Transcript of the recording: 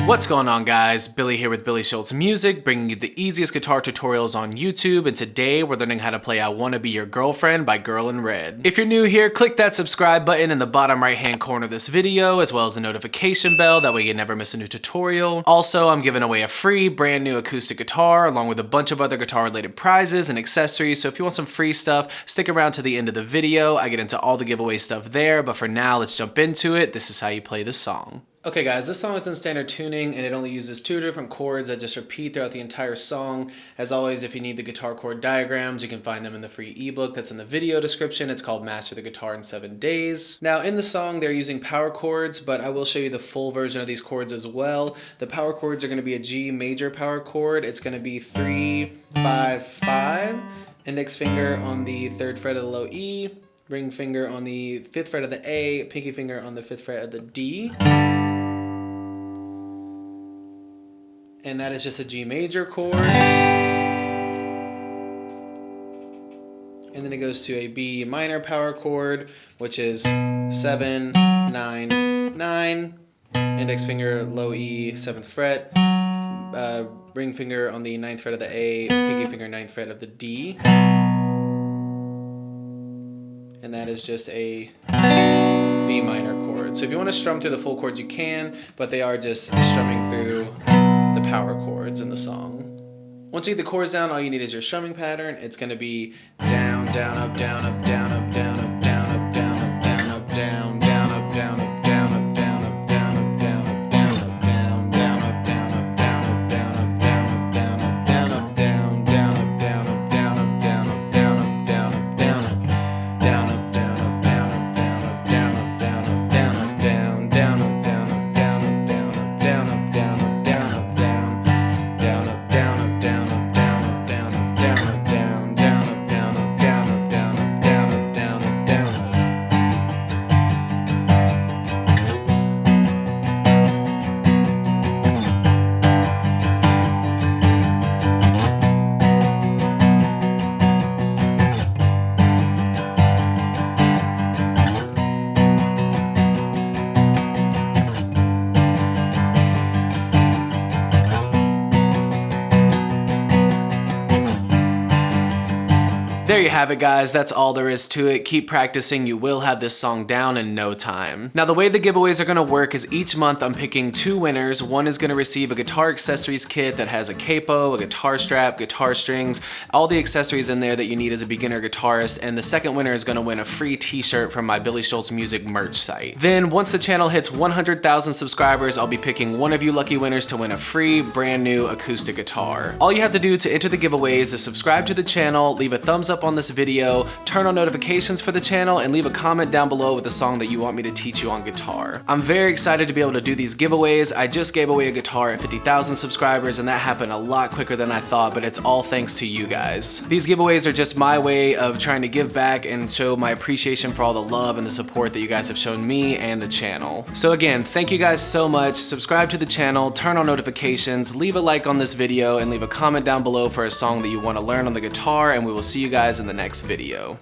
What's going on, guys? Billy here with Billy Schultz Music, bringing you the easiest guitar tutorials on YouTube, and today we're learning how to play I Wanna Be Your Girlfriend by Girl in Red. If you're new here, click that subscribe button in the bottom right hand corner of this video, as well as the notification bell, that way you never miss a new tutorial. Also, I'm giving away a free brand new acoustic guitar, along with a bunch of other guitar related prizes and accessories, so if you want some free stuff, stick around to the end of the video. I get into all the giveaway stuff there, but for now, let's jump into it. This is how you play this song. Okay guys, this song is in standard tuning and it only uses 2 different chords that just repeat throughout the entire song. As always, if you need the guitar chord diagrams, you can find them in the free ebook that's in the video description. It's called Master the Guitar in 7 Days. Now in the song, they're using power chords, but I will show you the full version of these chords as well. The power chords are going to be a G major power chord. It's going to be 3, 5, 5, index finger on the 3rd fret of the low E, ring finger on the 5th fret of the A, pinky finger on the 5th fret of the D. And that is just a G major chord. And then it goes to a B minor power chord, which is 7, 9, 9. Index finger, low E, 7th fret. Ring finger on the 9th fret of the A, pinky finger 9th fret of the D. And that is just a B minor chord. So if you want to strum through the full chords, you can, but they are just strumming through the power chords in the song. Once you get the chords down, all you need is your strumming pattern. It's going to be down, down, up, down, up, down, up, down, up, down, up, down, up, down, up, down, down, up, down, up, down, up, down, up, down, up, down, up, down, up, down, down, up, down, up, down, up, down, up, down, up, down, up, down, up, down, down, up, down, up, down, up, down, up, down, up, down, up, down, up, down, up, down, up, down, up, down, up, down, up, down, up, down, up, down, down, up, down, up, down, up, down, up, down, up, down, up, down, up, down, down, up, down, up, down, up, down, up, down, up, down, up, down, down, up, down, up, down, up, down, up, down, up, down, up, down, up. There you have it, guys. That's all there is to it. Keep practicing. You will have this song down in no time. Now, the way the giveaways are going to work is each month I'm picking 2 winners. One is going to receive a guitar accessories kit that has a capo, a guitar strap, guitar strings, all the accessories in there that you need as a beginner guitarist. And the second winner is going to win a free t-shirt from my Billy Schultz Music merch site. Then once the channel hits 100,000 subscribers, I'll be picking one of you lucky winners to win a free brand new acoustic guitar. All you have to do to enter the giveaways is subscribe to the channel, leave a thumbs up on this video, turn on notifications for the channel, and leave a comment down below with a song that you want me to teach you on guitar. I'm very excited to be able to do these giveaways. I just gave away a guitar at 50,000 subscribers, and that happened a lot quicker than I thought, but it's all thanks to you guys. These giveaways are just my way of trying to give back and show my appreciation for all the love and the support that you guys have shown me and the channel. So again, thank you guys so much. Subscribe to the channel, turn on notifications, leave a like on this video, and leave a comment down below for a song that you want to learn on the guitar, and we will see you guys in the next video.